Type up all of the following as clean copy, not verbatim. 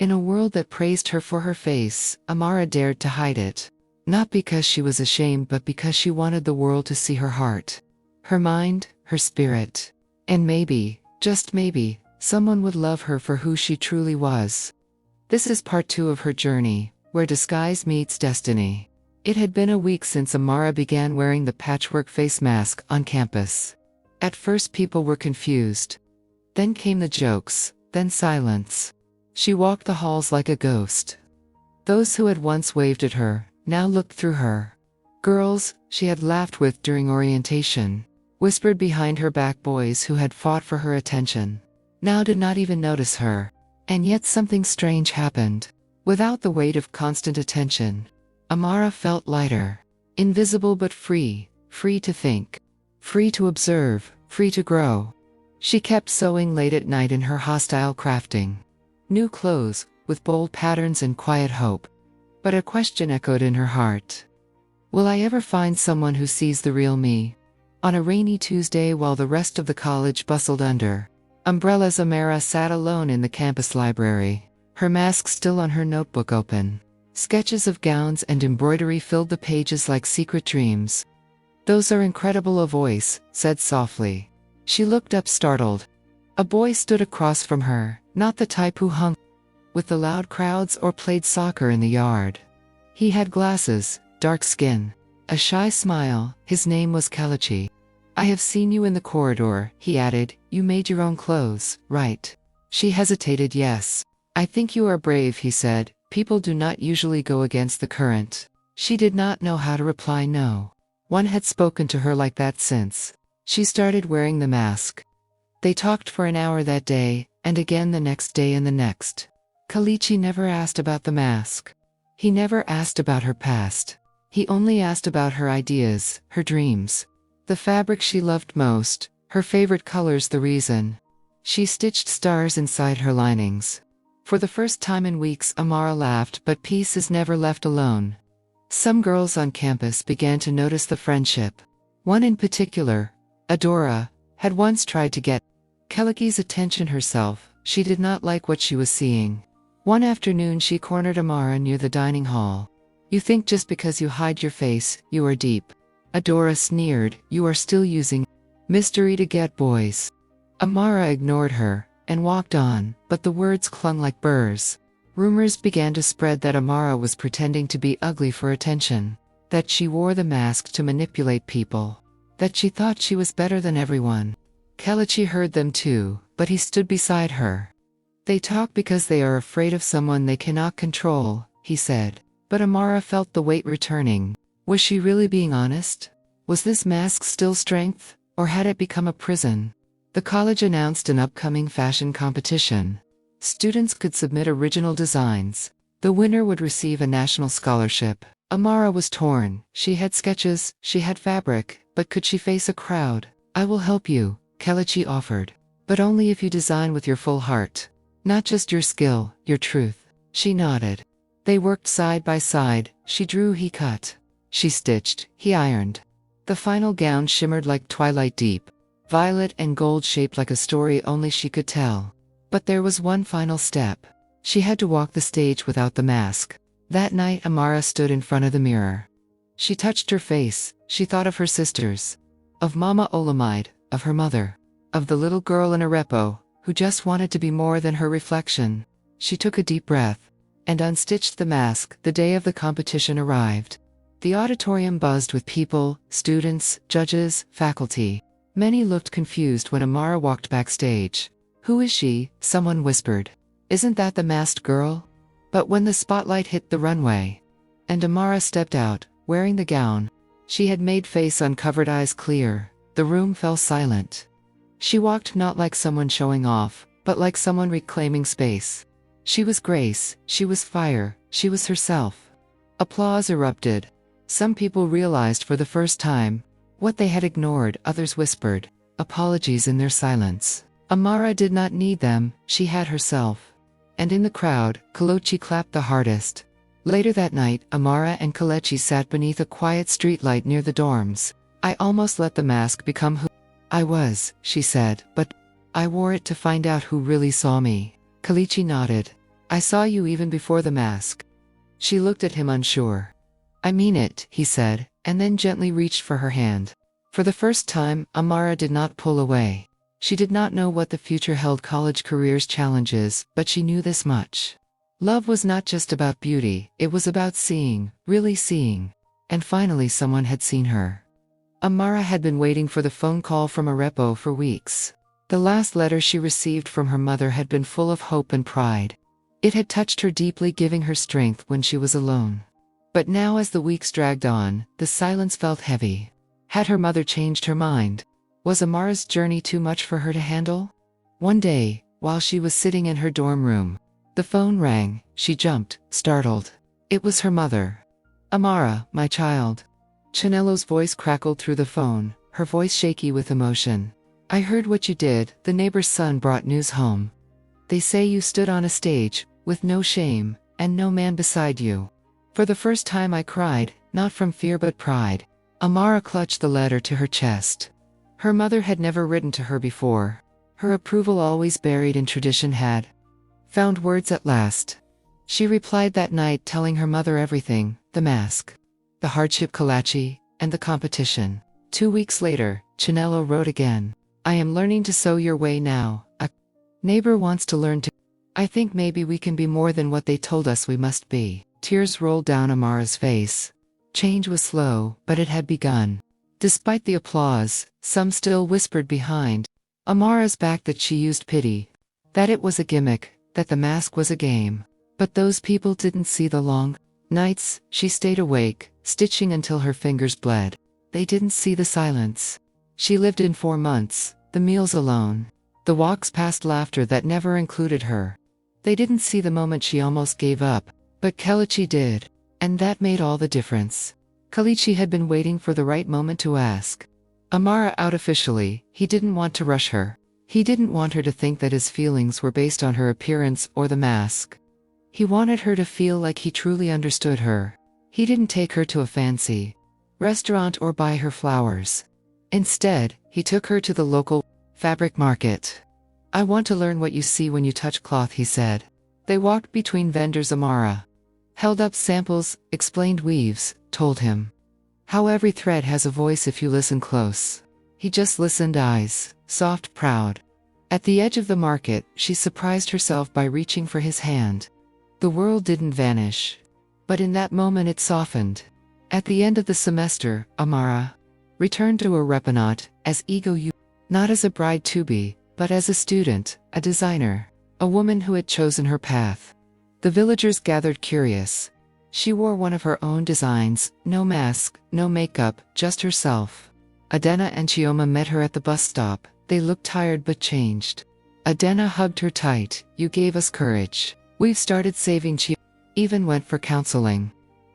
In a world that praised her for her face, Amara dared to hide it. Not because she was ashamed, but because she wanted the world to see her heart, her mind, her spirit. And maybe, just maybe, someone would love her for who she truly was. This is part 2 of her journey, where disguise meets destiny. It had been a week since Amara began wearing the patchwork face mask on campus. At first people were confused. Then came the jokes, then silence. She walked the halls like a ghost. Those who had once waved at her, now looked through her. Girls she had laughed with during orientation, whispered behind her back. Boys who had fought for her attention, now did not even notice her. And yet something strange happened. Without the weight of constant attention, Amara felt lighter, invisible but free, free to think, free to observe, free to grow. She kept sewing late at night in her hostile crafting. New clothes, with bold patterns and quiet hope. But a question echoed in her heart. Will I ever find someone who sees the real me? On a rainy Tuesday, while the rest of the college bustled under umbrellas, Amara sat alone in the campus library, her mask still on, her notebook open. Sketches of gowns and embroidery filled the pages like secret dreams. "Those are incredible," a voice said softly. She looked up, startled. A boy stood across from her, not the type who hung with the loud crowds or played soccer in the yard. He had glasses, dark skin, a shy smile. His name was Kelechi. "I have seen you in the corridor," he added. "You made your own clothes, right?" She hesitated. "Yes. I think you are brave," he said. "People do not usually go against the current." She did not know how to reply. No one had spoken to her like that since she started wearing the mask. They talked for an hour that day, and again the next day and the next. Kelechi never asked about the mask. He never asked about her past. He only asked about her ideas, her dreams. The fabric she loved most, her favorite colors, the reason she stitched stars inside her linings. For the first time in weeks, Amara laughed, but peace is never left alone. Some girls on campus began to notice the friendship. One in particular, Adora, had once tried to get Kelechi's attention herself. She did not like what she was seeing. One afternoon she cornered Amara near the dining hall. "You think just because you hide your face, you are deep." Adora sneered. "You are still using mystery to get boys." Amara ignored her and walked on, but the words clung like burrs. Rumors began to spread that Amara was pretending to be ugly for attention, that she wore the mask to manipulate people, that she thought she was better than everyone. Kelechi heard them too, but he stood beside her. "They talk because they are afraid of someone they cannot control," he said. But Amara felt the weight returning. Was she really being honest? Was this mask still strength, or had it become a prison? The college announced an upcoming fashion competition. Students could submit original designs. The winner would receive a national scholarship. Amara was torn. She had sketches, she had fabric, but could she face a crowd? "I will help you," Kelechi offered. "But only if you design with your full heart. Not just your skill, your truth." She nodded. They worked side by side. She drew, he cut. She stitched, he ironed. The final gown shimmered like twilight, deep violet and gold, shaped like a story only she could tell. But there was one final step. She had to walk the stage without the mask. That night Amara stood in front of the mirror. She touched her face. She thought of her sisters, of Mama Olamide, of her mother, of the little girl in Arepo, who just wanted to be more than her reflection. She took a deep breath and unstitched the mask. The day of the competition arrived. The auditorium buzzed with people, students, judges, faculty. Many looked confused when Amara walked backstage. "Who is she?" someone whispered. "Isn't that the masked girl?" But when the spotlight hit the runway, and Amara stepped out, wearing the gown she had made, face uncovered, eyes clear, the room fell silent. She walked not like someone showing off, but like someone reclaiming space. She was grace, she was fire, she was herself. Applause erupted. Some people realized for the first time what they had ignored. Others whispered apologies in their silence. Amara did not need them, she had herself. And in the crowd, Kelechi clapped the hardest. Later that night, Amara and Kelechi sat beneath a quiet streetlight near the dorms. "I almost let the mask become who I was," she said, "but I wore it to find out who really saw me." Kelechi nodded. I saw you even before the mask. She looked at him unsure. I mean it, he said, and then gently reached for her hand. For the first time, Amara did not pull away. She did not know what the future held, college career's challenges, but she knew this much. Love was not just about beauty, it was about seeing, really seeing. And finally someone had seen her. Amara had been waiting for the phone call from Arepo for weeks. The last letter she received from her mother had been full of hope and pride. It had touched her deeply, giving her strength when she was alone. But now as the weeks dragged on, the silence felt heavy. Had her mother changed her mind? Was Amara's journey too much for her to handle? One day, while she was sitting in her dorm room, the phone rang. She jumped, startled. It was her mother. Amara, my child. Chanello's voice crackled through the phone, her voice shaky with emotion. I heard what you did. The neighbor's son brought news home. They say you stood on a stage, with no shame, and no man beside you. For the first time I cried, not from fear but pride. Amara clutched the letter to her chest. Her mother had never written to her before. Her approval, always buried in tradition, had found words at last. She replied that night, telling her mother everything: the mask, the hardship, Kalachi, and the competition. 2 weeks later, Chanello wrote again. I am learning to sew your way now. A neighbor wants to learn to. I think maybe we can be more than what they told us we must be. Tears rolled down Amara's face. Change was slow, but it had begun. Despite the applause, some still whispered behind Amara's back that she used pity, that it was a gimmick, that the mask was a game. But those people didn't see the long nights she stayed awake, stitching until her fingers bled. They didn't see the silence she lived in 4 months, the meals alone, the walks past laughter that never included her. They didn't see the moment she almost gave up, but Kelechi did, and that made all the difference. Kelechi had been waiting for the right moment to ask Amara out officially. He didn't want to rush her. He didn't want her to think that his feelings were based on her appearance or the mask. He wanted her to feel like he truly understood her. He didn't take her to a fancy restaurant or buy her flowers. Instead, he took her to the local fabric market. I want to learn what you see when you touch cloth, he said. They walked between vendors. Amara held up samples, explained weaves, told him how every thread has a voice if you listen close. He just listened, eyes soft, proud. At the edge of the market, she surprised herself by reaching for his hand. The world didn't vanish, but in that moment it softened. At the end of the semester, Amara returned to Arepanot, as not as a bride to be, but as a student, a designer, a woman who had chosen her path. The villagers gathered curious. She wore one of her own designs, no mask, no makeup, just herself. Adena and Chioma met her at the bus stop. They looked tired but changed. Adena hugged her tight. You gave us courage. We've started saving Chioma. Even went for counseling.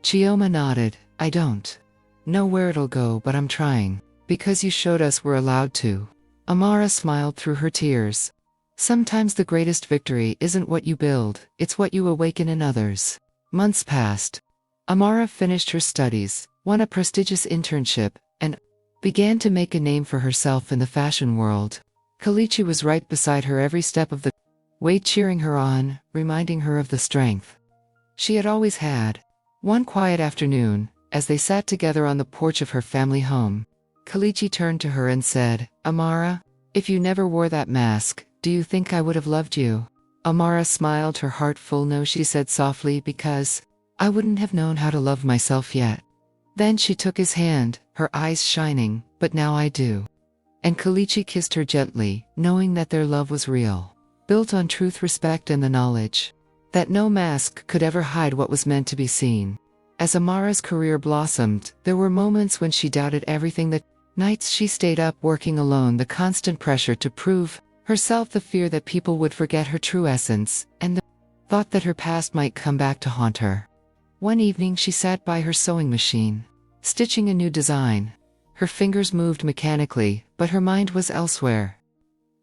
Chioma nodded. I don't know where it'll go, but I'm trying. Because you showed us we're allowed to. Amara smiled through her tears. Sometimes the greatest victory isn't what you build, it's what you awaken in others. Months passed. Amara finished her studies, won a prestigious internship, and began to make a name for herself in the fashion world. Kelechi was right beside her every step of the way, cheering her on, reminding her of the strength she had always had. One quiet afternoon, as they sat together on the porch of her family home, Kelechi turned to her and said, Amara, if you never wore that mask, do you think I would have loved you? Amara smiled, her heart full. No, she said softly, because I wouldn't have known how to love myself yet. Then she took his hand, her eyes shining, but now I do. And Kelechi kissed her gently, knowing that their love was real, built on truth, respect, and the knowledge that no mask could ever hide what was meant to be seen. As Amara's career blossomed, there were moments when she doubted everything. The nights she stayed up working alone, the constant pressure to prove herself, the fear that people would forget her true essence, and the thought that her past might come back to haunt her. One evening she sat by her sewing machine, stitching a new design. Her fingers moved mechanically, but her mind was elsewhere.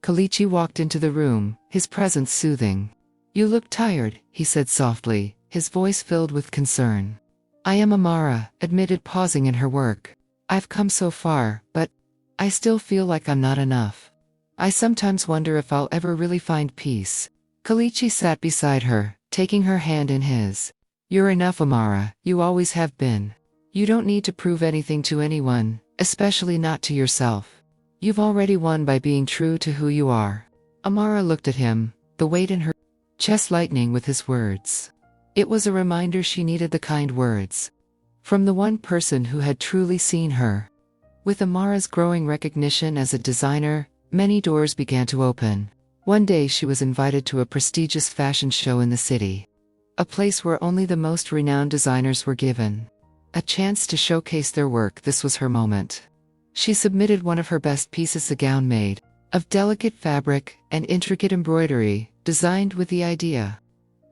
Kelechi walked into the room, his presence soothing. You look tired, he said softly, his voice filled with concern. I am, Amara admitted, pausing in her work. I've come so far, but I still feel like I'm not enough. I sometimes wonder if I'll ever really find peace. Kelechi sat beside her, taking her hand in his. "You're enough, Amara, you always have been. You don't need to prove anything to anyone, especially not to yourself. You've already won by being true to who you are." Amara looked at him, the weight in her chest lightening with his words. It was a reminder she needed the kind words from the one person who had truly seen her. With Amara's growing recognition as a designer, many doors began to open. One day she was invited to a prestigious fashion show in the city. A place where only the most renowned designers were given a chance to showcase their work. This was her moment. She submitted one of her best pieces, a gown made of delicate fabric and intricate embroidery, designed with the idea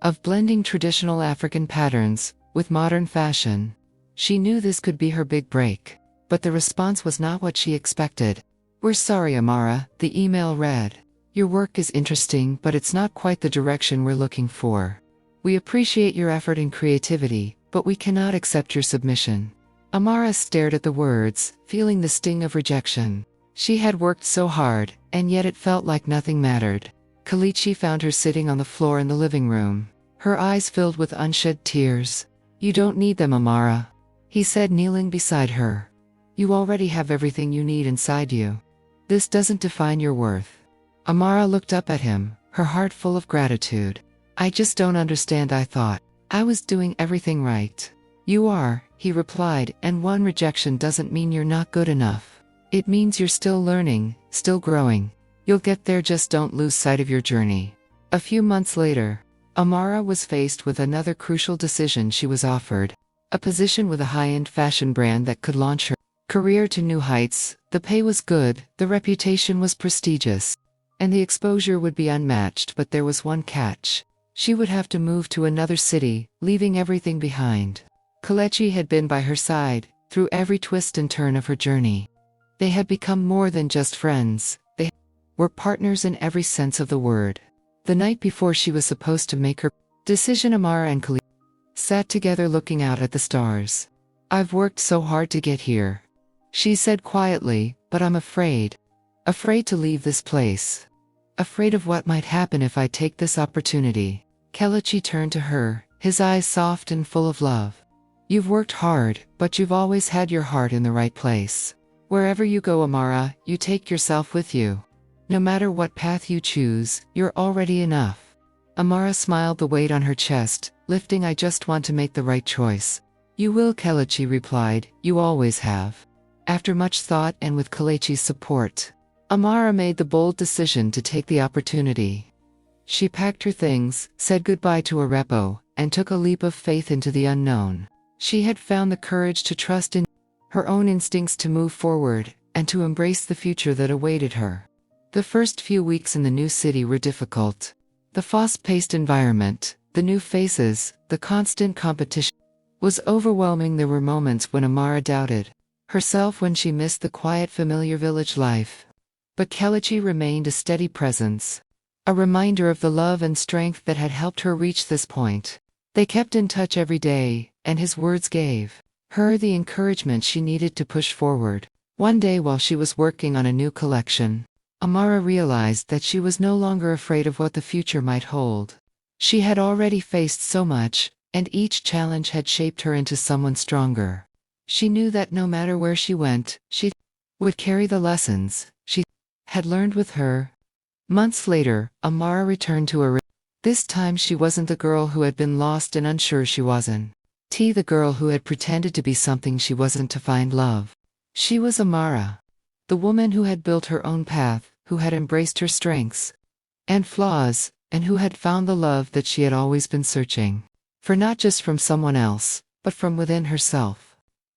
of blending traditional African patterns with modern fashion. She knew this could be her big break, but the response was not what she expected. "We're sorry, Amara," the email read. "Your work is interesting, but it's not quite the direction we're looking for. We appreciate your effort and creativity, but we cannot accept your submission." Amara stared at the words, feeling the sting of rejection. She had worked so hard, and yet it felt like nothing mattered. Kelechi found her sitting on the floor in the living room, her eyes filled with unshed tears. "You don't need them, Amara," he said, kneeling beside her. "You already have everything you need inside you. This doesn't define your worth." Amara looked up at him, her heart full of gratitude. "I just don't understand. I thought I was doing everything right." "You are," he replied, "and one rejection doesn't mean you're not good enough. It means you're still learning, still growing. You'll get there, just don't lose sight of your journey." A few months later, Amara was faced with another crucial decision. She was offered a position with a high-end fashion brand that could launch her career to new heights. The pay was good, the reputation was prestigious, and the exposure would be unmatched, but there was one catch. She would have to move to another city, leaving everything behind. Kelechi had been by her side, through every twist and turn of her journey. They had become more than just friends, they were partners in every sense of the word. The night before she was supposed to make her decision, Amara and Kelechi sat together looking out at the stars. "I've worked so hard to get here," she said quietly, "but I'm afraid. Afraid to leave this place. Afraid of what might happen if I take this opportunity." Kelechi turned to her, his eyes soft and full of love. "You've worked hard, but you've always had your heart in the right place. Wherever you go, Amara, you take yourself with you. No matter what path you choose, you're already enough." Amara smiled, the weight on her chest lifting. "I just want to make the right choice." "You will," Kelechi replied, "you always have." After much thought and with Kelechi's support, Amara made the bold decision to take the opportunity. She packed her things, said goodbye to Arepo, and took a leap of faith into the unknown. She had found the courage to trust in her own instincts, to move forward, and to embrace the future that awaited her. The first few weeks in the new city were difficult. The fast-paced environment, the new faces, the constant competition was overwhelming. There were moments when Amara doubted herself, when she missed the quiet, familiar village life. But Kelechi remained a steady presence, a reminder of the love and strength that had helped her reach this point. They kept in touch every day, and his words gave her the encouragement she needed to push forward. One day, while she was working on a new collection, Amara realized that she was no longer afraid of what the future might hold. She had already faced so much, and each challenge had shaped her into someone stronger. She knew that no matter where she went, she would carry the lessons she had learned with her. Months later, Amara returned to her. This time she wasn't the girl who had been lost and unsure. She wasn't the girl who had pretended to be something she wasn't to find love. She was Amara, the woman who had built her own path, who had embraced her strengths and flaws, and who had found the love that she had always been searching for, not just from someone else, but from within herself.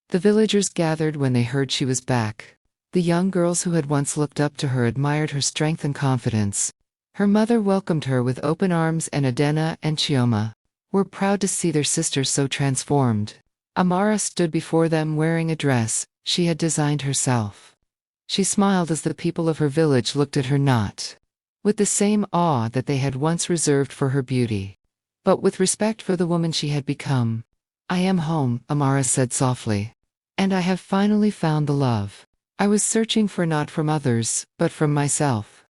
The villagers gathered when they heard she was back. The young girls who had once looked up to her admired her strength and confidence. Her mother welcomed her with open arms, and Adena and Chioma were proud to see their sister so transformed. Amara stood before them wearing a dress she had designed herself. She smiled as the people of her village looked at her, not with the same awe that they had once reserved for her beauty, but with respect for the woman she had become. "I am home," Amara said softly. "And I have finally found the love I was searching for, not from others, but from myself."